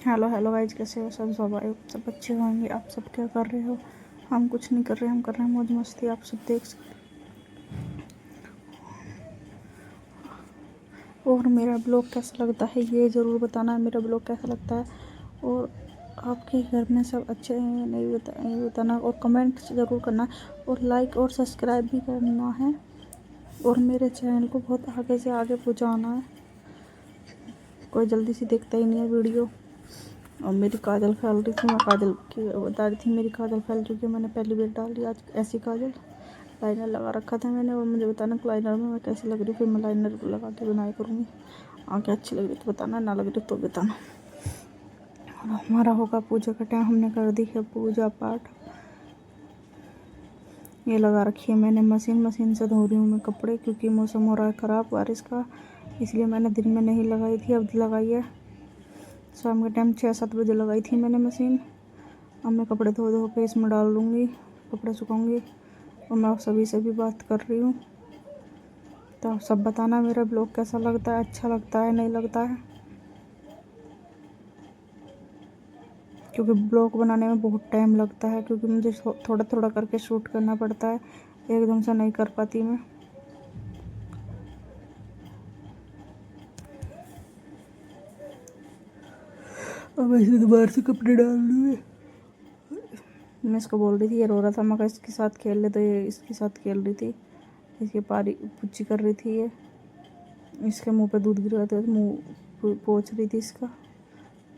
Hello hello guys, कैसे हो सब? सब अच्छे होंगे। आप सब क्या कर रहे हो? हम कुछ नहीं कर रहे, हम कर रहे हैं मौज मस्ती। आप सब देख सकते। और मेरा ब्लॉग कैसा लगता है ये ज़रूर बताना, मेरा ब्लॉग कैसा लगता है। और आपके घर में सब अच्छे हैं नहीं बताना, और कमेंट ज़रूर करना, और लाइक और सब्सक्राइब भी करना है। और मेरे चैनल को बहुत आगे से आगे पहुँचाना है। कोई जल्दी से देखता ही नहीं है वीडियो। और मेरी काजल फैल रही थी, मैं काजल की बता रही थी। मेरी काजल फैल चुकी है, मैंने पहली बार डाली आज ऐसी काजल। लाइनर लगा रखा था मैंने, और मुझे बताना कि लाइनर में मैं कैसी लग रही, फिर मैं लाइनर लगा के बनाया करूँगी। आँखें अच्छी लग रही तो बताना, ना लग रही तो बताना। और हमारा होगा पूजा का टाइम, हमने कर दी है पूजा पाठ। ये लगा रखी है मैंने मशीन से धो रही हूँ मैं कपड़े, क्योंकि मौसम हो रहा है ख़राब बारिश का, इसलिए मैंने दिन में नहीं लगाई थी, अब लगाई है। शाम के टाइम 6-7 बजे लगाई थी मैंने मशीन। अब मैं कपड़े धो के इसमें डाल दूँगी, कपड़े सुखाऊंगी। और मैं आप सभी से भी बात कर रही हूँ, तो आप सब बताना मेरा ब्लॉग कैसा लगता है, अच्छा लगता है नहीं लगता है। क्योंकि ब्लॉग बनाने में बहुत टाइम लगता है, क्योंकि मुझे थोड़ा थोड़ा करके शूट करना पड़ता है, एकदम से नहीं कर पाती मैं। अब ऐसे दोबारा से कपड़े डाल दूँगी। मैं इसको बोल रही थी, ये रो रहा था, मैं इसके साथ खेल ले, तो ये इसके साथ खेल रही थी, इसके पारी पुच्ची कर रही थी। ये इसके मुंह पे दूध गिर रहा था, मुँह पोंछ रही थी इसका,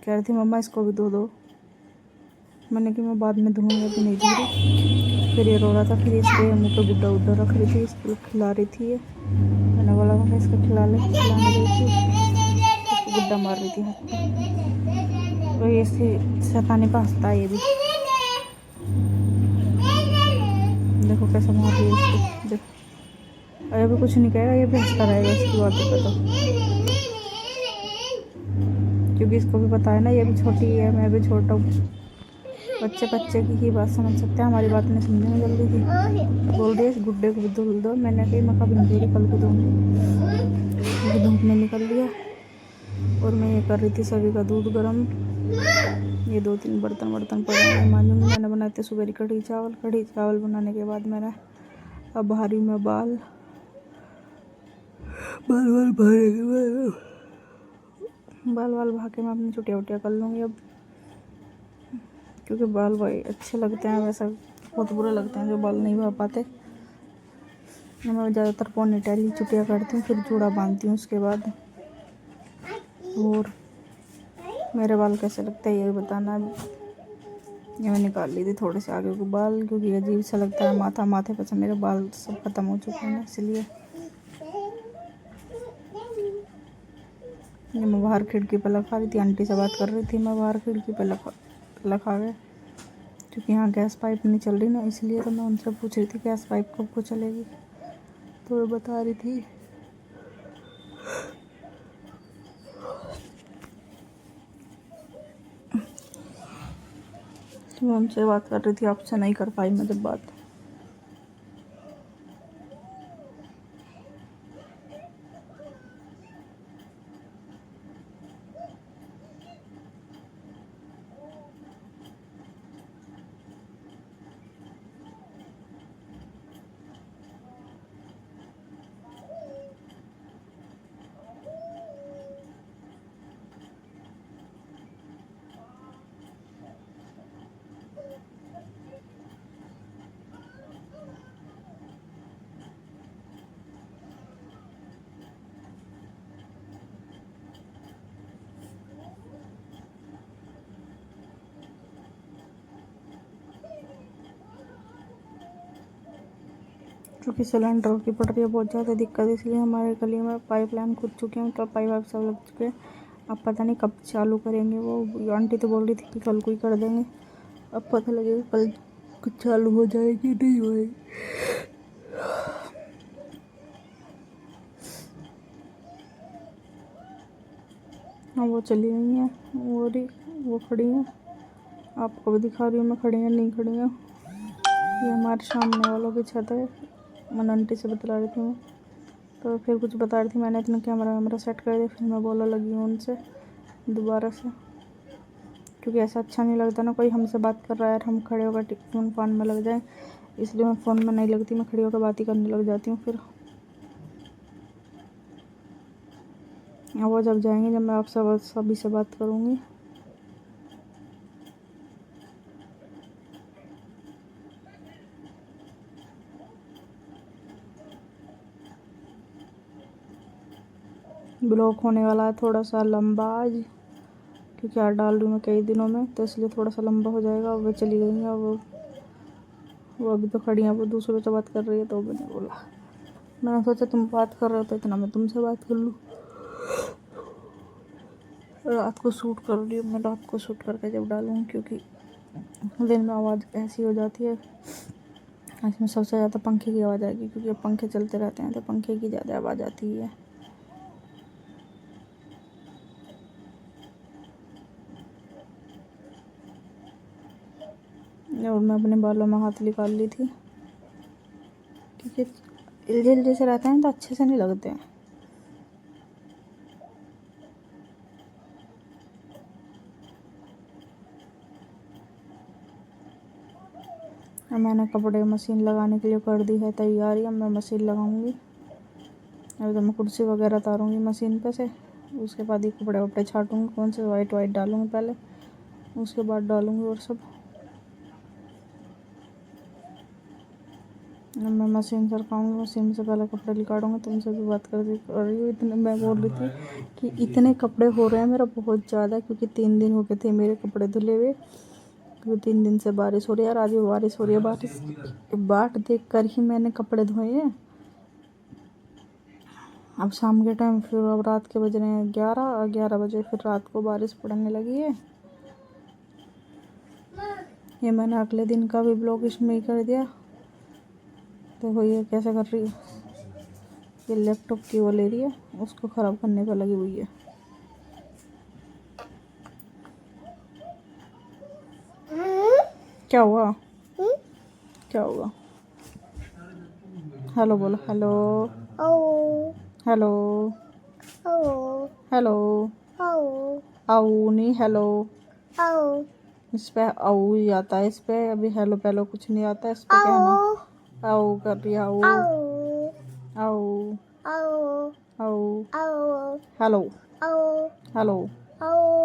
कह रही थी मम्मा इसको भी दो। मैंने कि मैं बाद में धोऊंगी, अभी नहीं धो रही। फिर ये रो रहा था, फिर इसके मुँह पे गुड्डा उड्डा रख रही थी, इसको खिला रही थी। ये मैंने बोला मैं इसको खिला ले, खिलाने गई थी, इसको गुड्डा मार रही थी हाथ पे। तो ये इसकी शैतानी पे हंसता है ये भी, देखो कैसा मार रही है इसको, देखो। और ये भी कुछ नहीं कहेगा, ये भी हंसता रहेगा इसकी बातों पे, तो क्योंकि इसको भी पता है ना, ये भी छोटी है, मैं भी छोटा हूँ। बच्चे बच्चे की ही बात समझ सकते हैं, हमारी बात नहीं समझेंगे जल्दी से। बोल रही है इस गुड्डे को भी धुल दो, मैंने कही मैं कभी नहीं धो रही, कल को धोऊंगी, क्योंकि धूप में निकल लिया। और मैं ये कर रही थी सभी का दूध गर्म। ये 2-3 बर्तन पड़े हैं, मांजूंगी। मैंने बनाए थे सुबह कढ़ी चावल बनाने के बाद मैंने अब भारी में बाल भरने के बाद बाल भा के मैं अपनी चुटिया उटिया कर लूँगी अब, क्योंकि बाल भाई अच्छे लगते हैं। वैसा बहुत बुरे लगते हैं जो बाल नहीं भा पाते। मैं ज़्यादातर पोनीटेल ही चुटिया करती हूँ, फिर जूड़ा बांधती हूँ उसके बाद। और मेरे बाल कैसे लगते हैं ये बताना। ये मैं निकाल ली थी थोड़े से आगे को बाल, क्योंकि अजीब सा लगता है माथे पर से मेरे बाल सब ख़त्म हो चुके हैं, इसलिए। ये मैं बाहर खिड़की पर लगा रही थी, आंटी से बात कर रही थी, मैं बाहर खिड़की पर लगा गया, क्योंकि यहाँ गैस पाइप नहीं चल रही ना, इसलिए। तो मैं उनसे पूछ रही थी गैस पाइप कब को चलेगी, तो वो बता रही थी। तो मैं उनसे बात कर रही थी, आपसे नहीं कर पाई मैं जब बात। क्योंकि सिलेंडर की पड़ रही है बहुत ज़्यादा दिक्कत, इसलिए हमारे गली में पाइपलाइन खुद चुके हैं, तो पाइप वाइप सब लग चुके हैं। अब पता नहीं कब चालू करेंगे वो। आंटी तो बोल रही थी कि कल को ही कर देंगे, अब पता लगेगा कल कुछ चालू हो जाएगी नहीं होएगी। हाँ वो चली गई हैं, वो खड़ी हैं, आपको भी दिखा रही हूँ मैं, खड़ी हैं नहीं खड़ी हैं। ये हमारे सामने वालों की छत है, मन आंटी से बता रही थी मैं, तो फिर कुछ बता रही थी। मैंने इतना कैमरा सेट कर दिया, फिर मैं बोला लगी हूँ उनसे दोबारा से। क्योंकि ऐसा अच्छा नहीं लगता ना, कोई हमसे बात कर रहा है और हम खड़े होकर फ़ोन में लग जाएं, इसलिए मैं फ़ोन में नहीं लगती, मैं खड़ी होकर बात ही करने लग जाती हूँ। फिर वो जब जाएंगे जब मैं आप सभी से बात करूँगी। ब्लॉग होने वाला है थोड़ा सा लंबा आज, क्योंकि आज डाल रही हूँ मैं कई दिनों में, तो इसलिए थोड़ा सा लंबा हो जाएगा। वो चली गई हैं, वो अभी तो खड़ी हैं, वो दूसरों से बात कर रही है, तो मैंने बोला, मैंने सोचा तुम बात कर रहे हो तो इतना मैं तुमसे बात कर लूँ। रात को शूट कर रही हूँ मैं, रात को शूट करके जब डालूँगी, क्योंकि दिन में आवाज़ ऐसी हो जाती है। इसमें सबसे ज़्यादा पंखे की आवाज़ आएगी, क्योंकि अब पंखे चलते रहते हैं तो पंखे की ज़्यादा आवाज़ आती है। और मैं अपने बालों में हाथ निकाल ली थी, क्योंकि इलझिल जैसे रहते हैं तो अच्छे से नहीं लगते हैं। मैंने कपड़े मशीन लगाने के लिए कर दी है तैयारी, अब मैं मशीन लगाऊंगी। अभी तो मैं कुर्सी वगैरह उतारूँगी मशीन पे से, उसके बाद ही कपड़े वपड़े छाटूँगी, कौन से वाइट डालूँगी पहले, उसके बाद डालूँगी और सब। अब मैं मशीन सरकाऊँगी, मशीन से पहले कपड़े निकालूँगी। तुमसे भी बात कर रही हूँ, इतने मैं बोल रही थी कि इतने कपड़े हो रहे हैं मेरा बहुत ज़्यादा, क्योंकि 3 दिन हो गए थे मेरे कपड़े धुले हुए, क्योंकि 3 दिन से बारिश हो रही है और आज भी बारिश हो रही है। बारिश बाट देख कर ही मैंने कपड़े धोए हैं। अब शाम के टाइम, फिर अब रात के बज रहे हैं 11 बजे, फिर रात को बारिश पड़ने लगी है। ये मैंने अगले दिन का भी ब्लॉग इसमें ही कर दिया। देखो ये कैसे कर रही है, ये लैपटॉप की वो ले रही है, उसको ख़राब करने पर लगी हुई है। क्या हुआ, क्या हुआ? हेलो बोलो, हेलो हेलो हेलो, आओ नहीं, हेलो इस पे आओ ही आता है, इस पे अभी हेलो पहलो कुछ नहीं आता है, इस पे कहना आओ कर रही है, आओ आओ आओ, हेलो हेलो।